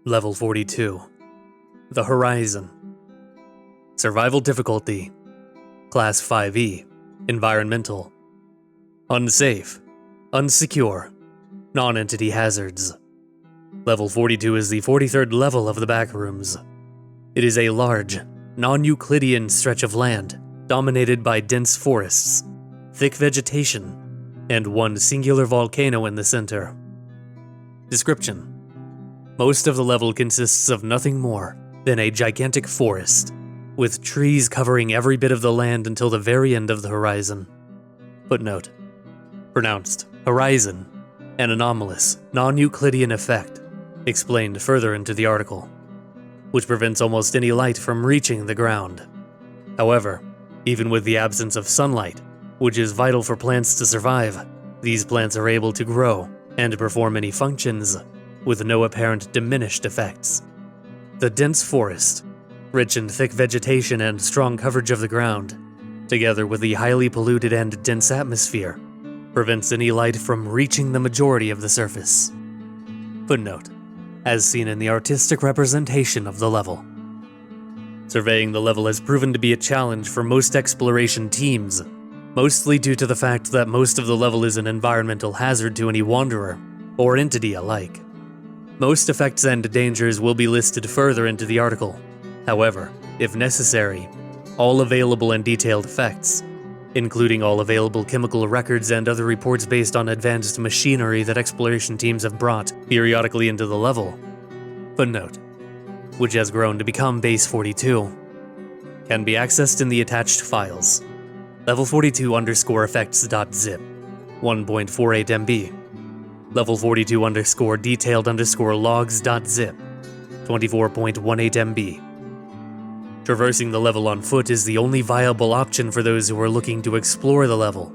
Level 42. The Horyzon. Survival difficulty. Class 5E. Environmental. Unsafe. Unsecure. Non-entity hazards. Level 42 is the 43rd level of the Backrooms. It is a large, non-Euclidean stretch of land dominated by dense forests, thick vegetation, and one singular volcano in the center. Description: most of the level consists of nothing more than a gigantic forest, with trees covering every bit of the land until the very end of the horizon. Footnote: pronounced Horyzon, an anomalous, non-Euclidean effect, explained further into the article, which prevents almost any light from reaching the ground. However, even with the absence of sunlight, which is vital for plants to survive, these plants are able to grow and perform many functions with no apparent diminished effects. The dense forest, rich in thick vegetation and strong coverage of the ground, together with the highly polluted and dense atmosphere, prevents any light from reaching the majority of the surface. Footnote: as seen in the artistic representation of the level. Surveying the level has proven to be a challenge for most exploration teams, mostly due to the fact that most of the level is an environmental hazard to any wanderer or entity alike. Most effects and dangers will be listed further into the article. However, if necessary, all available and detailed effects, including all available chemical records and other reports based on advanced machinery that exploration teams have brought periodically into the level. Footnote: which has grown to become Base 42, can be accessed in the attached files. Level 42_effects.zip, 1.48 MB. Level 42_detailed_logs.zip, 24.18 MB. Traversing the level on foot is the only viable option for those who are looking to explore the level,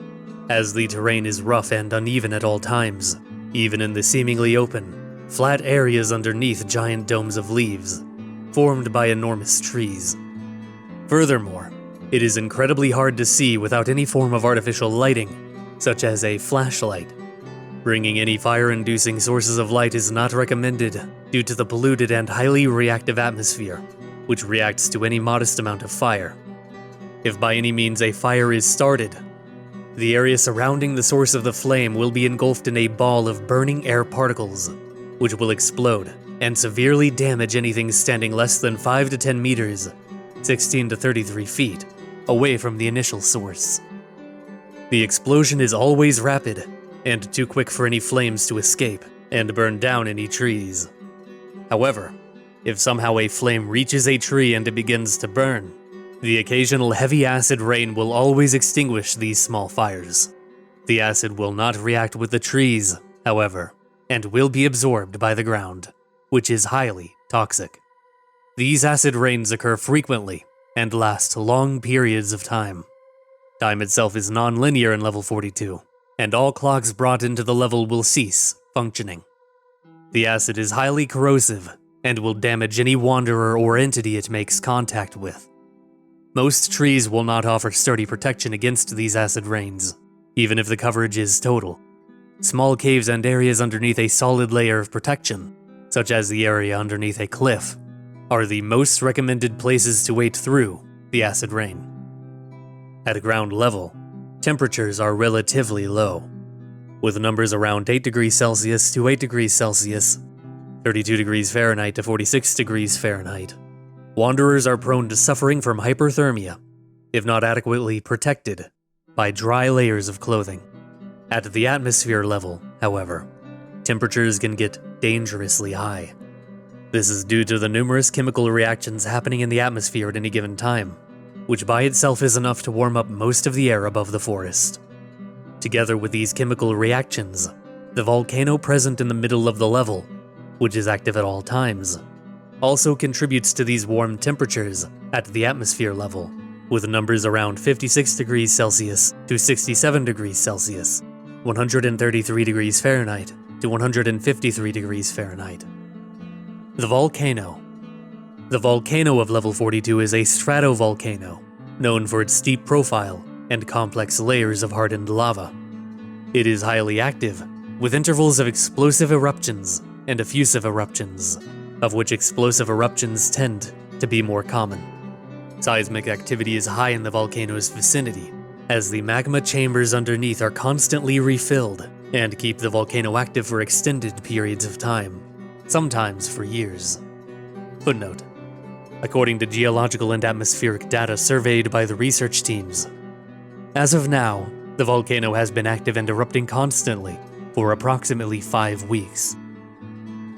as the terrain is rough and uneven at all times, even in the seemingly open, flat areas underneath giant domes of leaves, formed by enormous trees. Furthermore, it is incredibly hard to see without any form of artificial lighting, such as a flashlight. Bringing any fire-inducing sources of light is not recommended due to the polluted and highly reactive atmosphere, which reacts to any modest amount of fire. If by any means a fire is started, the area surrounding the source of the flame will be engulfed in a ball of burning air particles, which will explode and severely damage anything standing less than 5 to 10 meters, 16 to 33 feet, away from the initial source. The explosion is always rapid, and too quick for any flames to escape and burn down any trees. However, if somehow a flame reaches a tree and it begins to burn, the occasional heavy acid rain will always extinguish these small fires. The acid will not react with the trees, however, and will be absorbed by the ground, which is highly toxic. These acid rains occur frequently and last long periods of time. Time itself is non-linear in level 42, and all clocks brought into the level will cease functioning. The acid is highly corrosive and will damage any wanderer or entity it makes contact with. Most trees will not offer sturdy protection against these acid rains, even if the coverage is total. Small caves and areas underneath a solid layer of protection, such as the area underneath a cliff, are the most recommended places to wade through the acid rain. At ground level, temperatures are relatively low, with numbers around 8 degrees Celsius to 8 degrees Celsius, 32 degrees Fahrenheit to 46 degrees Fahrenheit. Wanderers are prone to suffering from hyperthermia, if not adequately protected by dry layers of clothing. At the atmosphere level, however, temperatures can get dangerously high. This is due to the numerous chemical reactions happening in the atmosphere at any given time, which by itself is enough to warm up most of the air above the forest. Together with these chemical reactions, the volcano present in the middle of the level, which is active at all times, also contributes to these warm temperatures at the atmosphere level, with numbers around 56 degrees Celsius to 67 degrees Celsius, 133 degrees Fahrenheit to 153 degrees Fahrenheit. The volcano. The volcano of level 42 is a stratovolcano, known for its steep profile and complex layers of hardened lava. It is highly active, with intervals of explosive eruptions and effusive eruptions, of which explosive eruptions tend to be more common. Seismic activity is high in the volcano's vicinity, as the magma chambers underneath are constantly refilled and keep the volcano active for extended periods of time, sometimes for years. Footnote: according to geological and atmospheric data surveyed by the research teams, as of now, the volcano has been active and erupting constantly for approximately 5 weeks.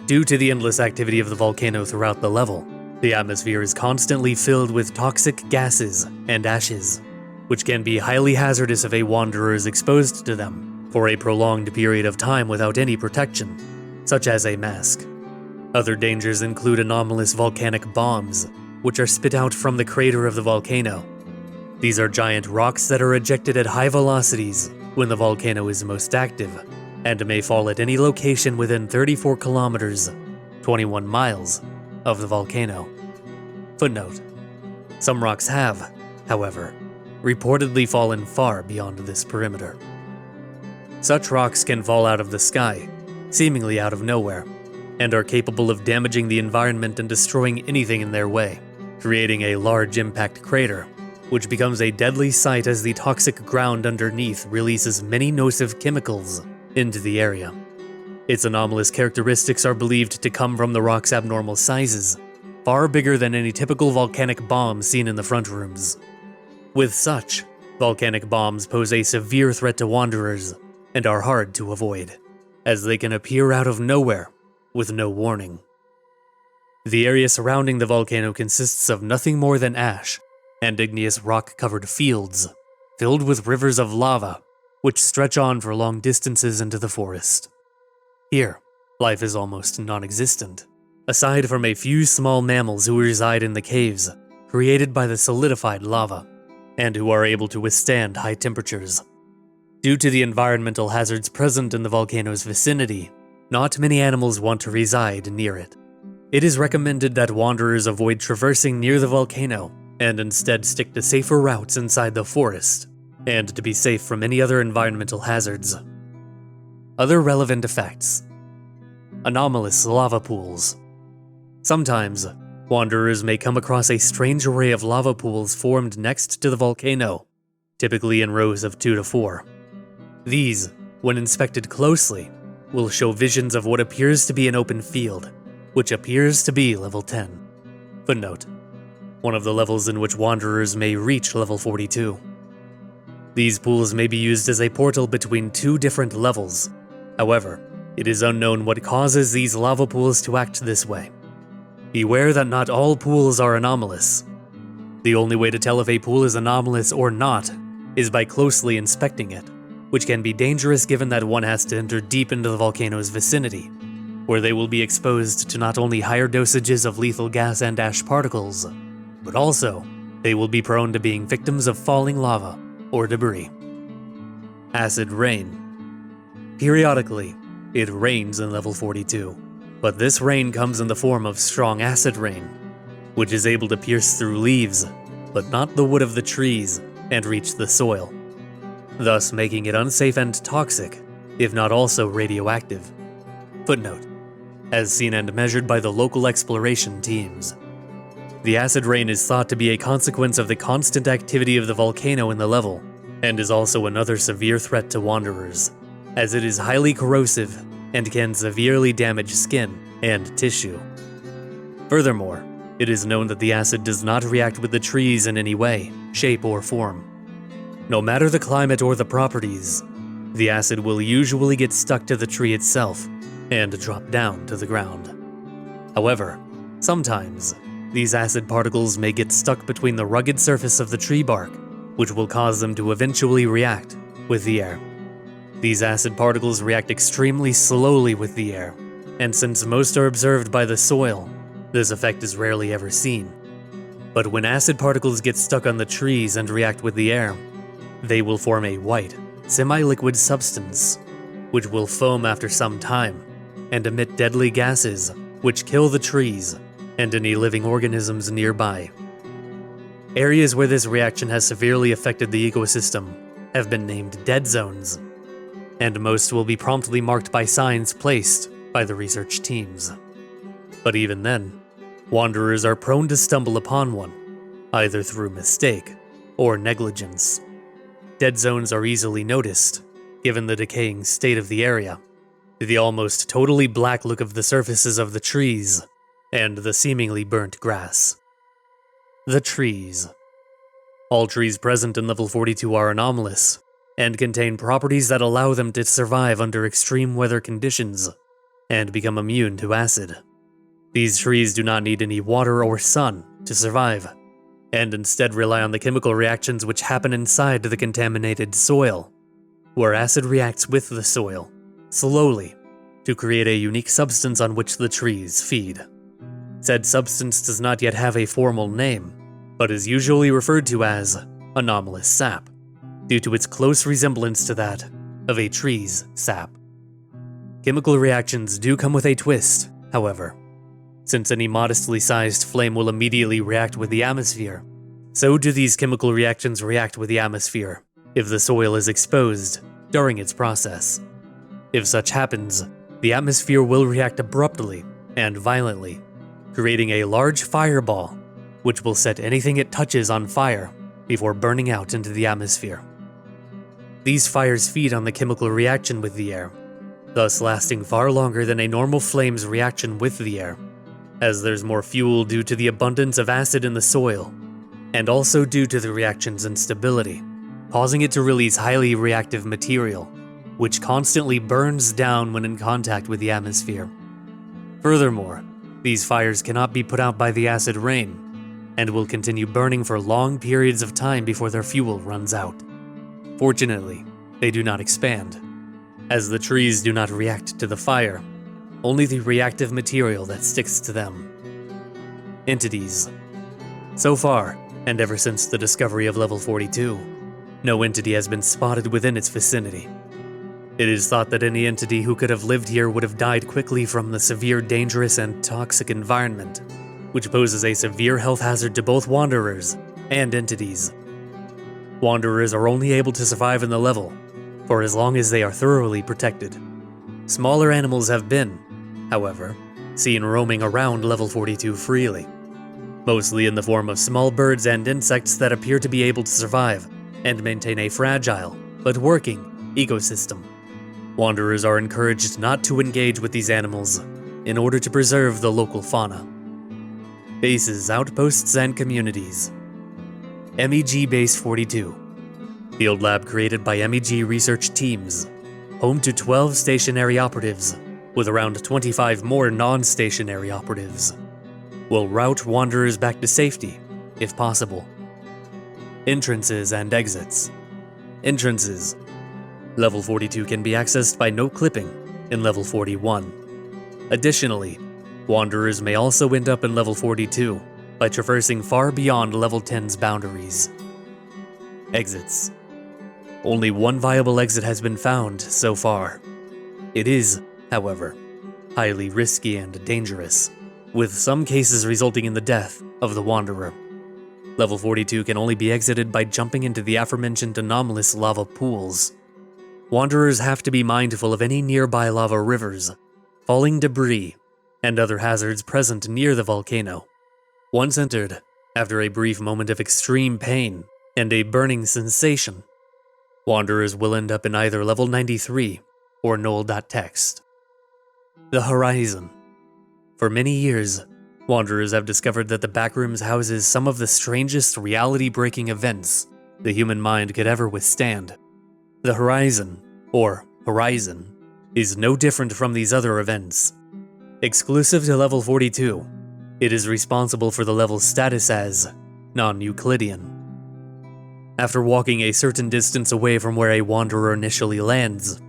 Due to the endless activity of the volcano throughout the level, the atmosphere is constantly filled with toxic gases and ashes, which can be highly hazardous if a wanderer is exposed to them for a prolonged period of time without any protection, such as a mask. Other dangers include anomalous volcanic bombs, which are spit out from the crater of the volcano. These are giant rocks that are ejected at high velocities when the volcano is most active, and may fall at any location within 34 kilometers, 21 miles, of the volcano. Footnote: some rocks have, however, reportedly fallen far beyond this perimeter. Such rocks can fall out of the sky, seemingly out of nowhere, and are capable of damaging the environment and destroying anything in their way, creating a large impact crater, which becomes a deadly sight as the toxic ground underneath releases many nocive chemicals into the area. Its anomalous characteristics are believed to come from the rock's abnormal sizes, far bigger than any typical volcanic bomb seen in the front rooms. With such, volcanic bombs pose a severe threat to wanderers and are hard to avoid, as they can appear out of nowhere with no warning. The area surrounding the volcano consists of nothing more than ash and igneous rock-covered fields, filled with rivers of lava, which stretch on for long distances into the forest. Here, life is almost non-existent, aside from a few small mammals who reside in the caves created by the solidified lava, and who are able to withstand high temperatures. Due to the environmental hazards present in the volcano's vicinity, not many animals want to reside near it. It is recommended that wanderers avoid traversing near the volcano and instead stick to safer routes inside the forest, and to be safe from any other environmental hazards. Other relevant effects: anomalous lava pools. Sometimes, wanderers may come across a strange array of lava pools formed next to the volcano, typically in rows of 2 to 4. These, when inspected closely, will show visions of what appears to be an open field, which appears to be level 10. Footnote: one of the levels in which wanderers may reach level 42. These pools may be used as a portal between 2 different levels. However, it is unknown what causes these lava pools to act this way. Beware that not all pools are anomalous. The only way to tell if a pool is anomalous or not is by closely inspecting it, which can be dangerous given that one has to enter deep into the volcano's vicinity, where they will be exposed to not only higher dosages of lethal gas and ash particles, but also they will be prone to being victims of falling lava or debris. Acid rain. Periodically, it rains in level 42, but this rain comes in the form of strong acid rain, which is able to pierce through leaves, but not the wood of the trees, and reach the soil, thus making it unsafe and toxic, if not also radioactive. Footnote: as seen and measured by the local exploration teams. The acid rain is thought to be a consequence of the constant activity of the volcano in the level, and is also another severe threat to wanderers, as it is highly corrosive and can severely damage skin and tissue. Furthermore, it is known that the acid does not react with the trees in any way, shape, or form. No matter the climate or the properties, the acid will usually get stuck to the tree itself and drop down to the ground. However, sometimes, these acid particles may get stuck between the rugged surface of the tree bark, which will cause them to eventually react with the air. These acid particles react extremely slowly with the air, and since most are observed by the soil, this effect is rarely ever seen. But when acid particles get stuck on the trees and react with the air, they will form a white, semi-liquid substance, which will foam after some time, and emit deadly gases, which kill the trees and any living organisms nearby. Areas where this reaction has severely affected the ecosystem have been named dead zones, and most will be promptly marked by signs placed by the research teams. But even then, wanderers are prone to stumble upon one, either through mistake or negligence. Dead zones are easily noticed, given the decaying state of the area, the almost totally black look of the surfaces of the trees, and the seemingly burnt grass. The trees. All trees present in level 42 are anomalous, and contain properties that allow them to survive under extreme weather conditions, and become immune to acid. These trees do not need any water or sun to survive, and instead rely on the chemical reactions which happen inside the contaminated soil, where acid reacts with the soil, slowly, to create a unique substance on which the trees feed. Said substance does not yet have a formal name, but is usually referred to as anomalous sap, due to its close resemblance to that of a tree's sap. Chemical reactions do come with a twist, however. Since any modestly sized flame will immediately react with the atmosphere, so do these chemical reactions react with the atmosphere if the soil is exposed during its process. If such happens, the atmosphere will react abruptly and violently, creating a large fireball, which will set anything it touches on fire before burning out into the atmosphere. These fires feed on the chemical reaction with the air, thus lasting far longer than a normal flame's reaction with the air, as there's more fuel due to the abundance of acid in the soil, and also due to the reaction's instability, causing it to release highly reactive material, which constantly burns down when in contact with the atmosphere. Furthermore, these fires cannot be put out by the acid rain, and will continue burning for long periods of time before their fuel runs out. Fortunately, they do not expand, as the trees do not react to the fire, only the reactive material that sticks to them. Entities. So far, and ever since the discovery of level 42, no entity has been spotted within its vicinity. It is thought that any entity who could have lived here would have died quickly from the severe, dangerous, and toxic environment, which poses a severe health hazard to both wanderers and entities. Wanderers are only able to survive in the level for as long as they are thoroughly protected. Smaller animals have been, however, seen roaming around level 42 freely, mostly in the form of small birds and insects that appear to be able to survive and maintain a fragile but working ecosystem. Wanderers are encouraged not to engage with these animals in order to preserve the local fauna. Bases, outposts, and communities. MEG Base 42. Field lab created by MEG research teams, home to 12 stationary operatives, with around 25 more non-stationary operatives. Will route wanderers back to safety, if possible. Entrances and exits. Entrances. Level 42 can be accessed by no clipping in level 41. Additionally, wanderers may also end up in level 42 by traversing far beyond level 10's boundaries. Exits. Only one viable exit has been found so far. It is, however, highly risky and dangerous, with some cases resulting in the death of the wanderer. Level 42 can only be exited by jumping into the aforementioned anomalous lava pools. Wanderers have to be mindful of any nearby lava rivers, falling debris, and other hazards present near the volcano. Once entered, after a brief moment of extreme pain and a burning sensation, wanderers will end up in either level 93 or null.txt. The Horizon. For many years, wanderers have discovered that the Backrooms houses some of the strangest reality-breaking events the human mind could ever withstand. The Horizon, or Horizon, is no different from these other events. Exclusive to level 42, it is responsible for the level's status as non-Euclidean. After walking a certain distance away from where a wanderer initially lands,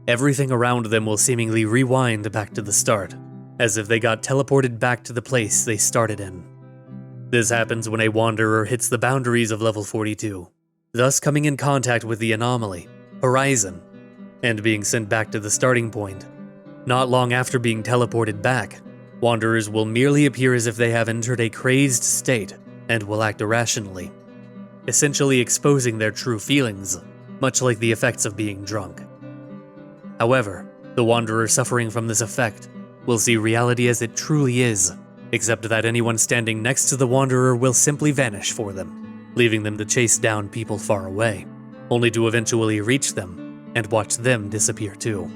everything around them will seemingly rewind back to the start, as if they got teleported back to the place they started in. This happens when a wanderer hits the boundaries of level 42, thus coming in contact with the anomaly, Horizon, and being sent back to the starting point. Not long after being teleported back, wanderers will merely appear as if they have entered a crazed state and will act irrationally, essentially exposing their true feelings, much like the effects of being drunk. However, the wanderer suffering from this effect will see reality as it truly is, except that anyone standing next to the Wanderer will simply vanish for them, leaving them to chase down people far away, only to eventually reach them and watch them disappear too.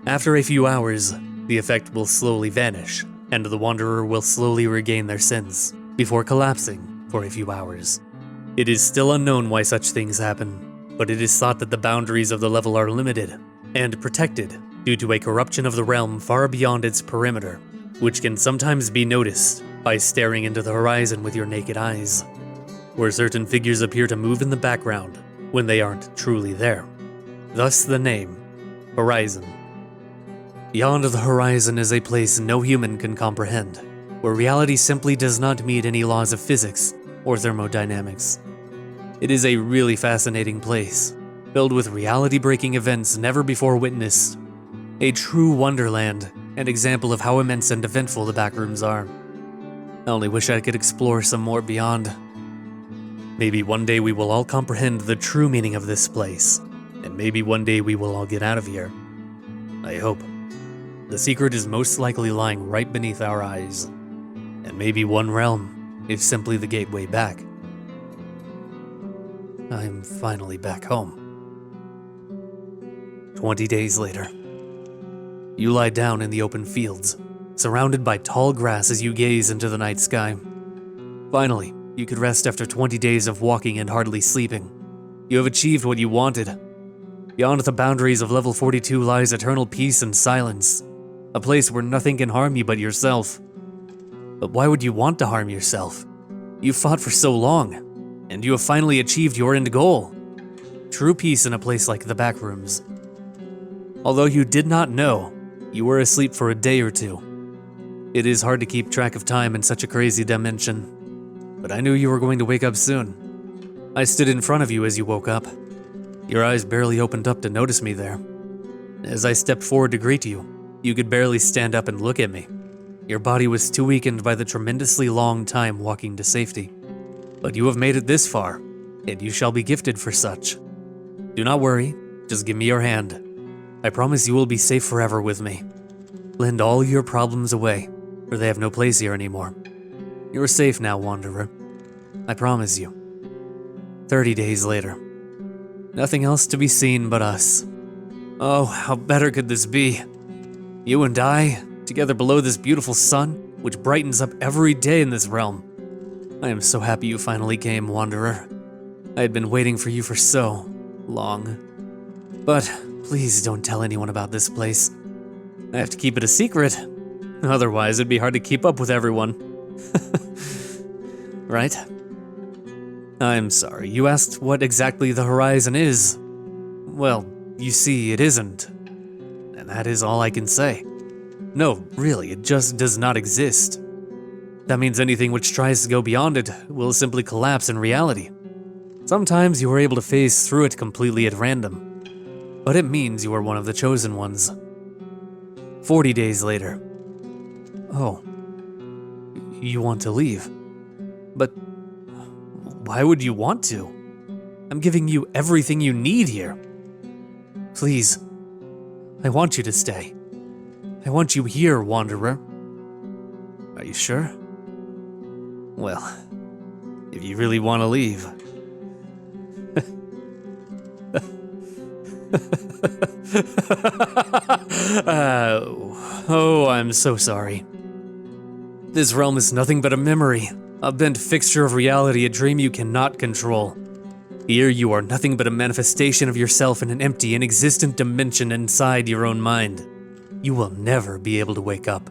After a few hours, the effect will slowly vanish, and the Wanderer will slowly regain their sins, before collapsing for a few hours. It is still unknown why such things happen, but it is thought that the boundaries of the level are limited and protected due to a corruption of the realm far beyond its perimeter, which can sometimes be noticed by staring into the horizon with your naked eyes, where certain figures appear to move in the background when they aren't truly there. Thus the name, Horyzon. Beyond the horizon is a place no human can comprehend, where reality simply does not meet any laws of physics or thermodynamics. It is a really fascinating place, filled with reality-breaking events never before witnessed. A true wonderland, an example of how immense and eventful the backrooms are. I only wish I could explore some more beyond. Maybe one day we will all comprehend the true meaning of this place, and maybe one day we will all get out of here. I hope. The secret is most likely lying right beneath our eyes, and maybe one realm is simply the gateway back. I'm finally back home. 20 days later. You lie down in the open fields, surrounded by tall grass as you gaze into the night sky. Finally, you could rest after 20 days of walking and hardly sleeping. You have achieved what you wanted. Beyond the boundaries of level 42 lies eternal peace and silence, a place where nothing can harm you but yourself. But why would you want to harm yourself? You fought for so long, and you have finally achieved your end goal. True peace in a place like the Backrooms. Although you did not know, you were asleep for a day or two. It is hard to keep track of time in such a crazy dimension, but I knew you were going to wake up soon. I stood in front of you as you woke up. Your eyes barely opened up to notice me there. As I stepped forward to greet you, you could barely stand up and look at me. Your body was too weakened by the tremendously long time walking to safety. But you have made it this far, and you shall be gifted for such. Do not worry, just give me your hand. I promise you will be safe forever with me. Lend all your problems away, for they have no place here anymore. You are safe now, Wanderer. I promise you. 30 days later. Nothing else to be seen but us. Oh, how better could this be? You and I, together below this beautiful sun, which brightens up every day in this realm. I am so happy you finally came, Wanderer. I had been waiting for you for so long. But please don't tell anyone about this place. I have to keep it a secret. Otherwise, it'd be hard to keep up with everyone. Right? I'm sorry, you asked what exactly the horizon is. Well, you see, it isn't. And that is all I can say. No, really, it just does not exist. That means anything which tries to go beyond it will simply collapse in reality. Sometimes you are able to phase through it completely at random. But it means you are one of the chosen ones. 40 days later. Oh. You want to leave. But why would you want to? I'm giving you everything you need here. Please. I want you to stay. I want you here, Wanderer. Are you sure? Well, if you really want to leave. Oh, I'm so sorry. This realm is nothing but a memory, a bent fixture of reality, a dream you cannot control. Here you are nothing but a manifestation of yourself in an empty, inexistent dimension inside your own mind. You will never be able to wake up,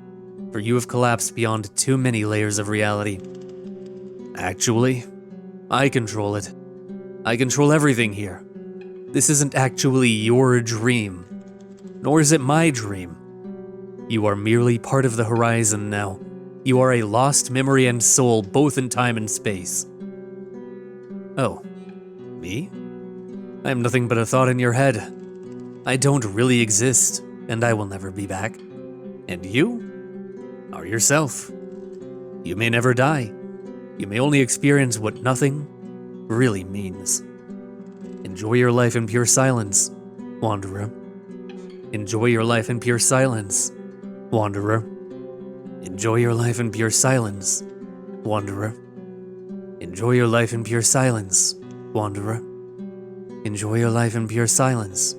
for you have collapsed beyond too many layers of reality. Actually, I control it. I control everything here. This isn't actually your dream, nor is it my dream. You are merely part of the horizon now. You are a lost memory and soul, both in time and space. Oh, me? I am nothing but a thought in your head. I don't really exist, and I will never be back. And you are yourself. You may never die. You may only experience what nothing really means. Enjoy your life in pure silence, Wanderer. Enjoy your life in pure silence, Wanderer. Enjoy your life in pure silence, Wanderer. Enjoy your life in pure silence, Wanderer. Enjoy your life in pure silence,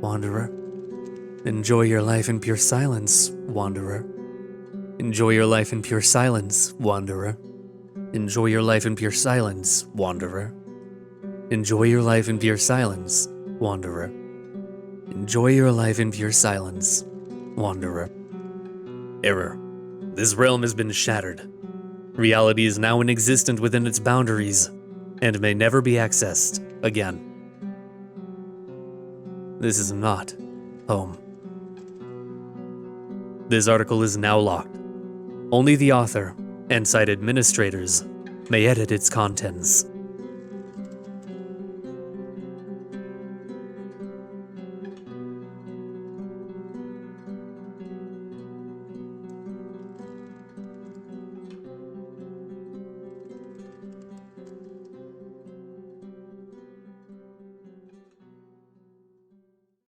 Wanderer. Enjoy your life in pure silence, Wanderer. Enjoy your life in pure silence, Wanderer. Enjoy your life in pure silence, Wanderer. Enjoy your life in pure silence, Wanderer. Enjoy your life in pure silence, Wanderer. Error. This realm has been shattered. Reality is now inexistent within its boundaries, and may never be accessed again. This is not home. This article is now locked. Only the author and site administrators may edit its contents.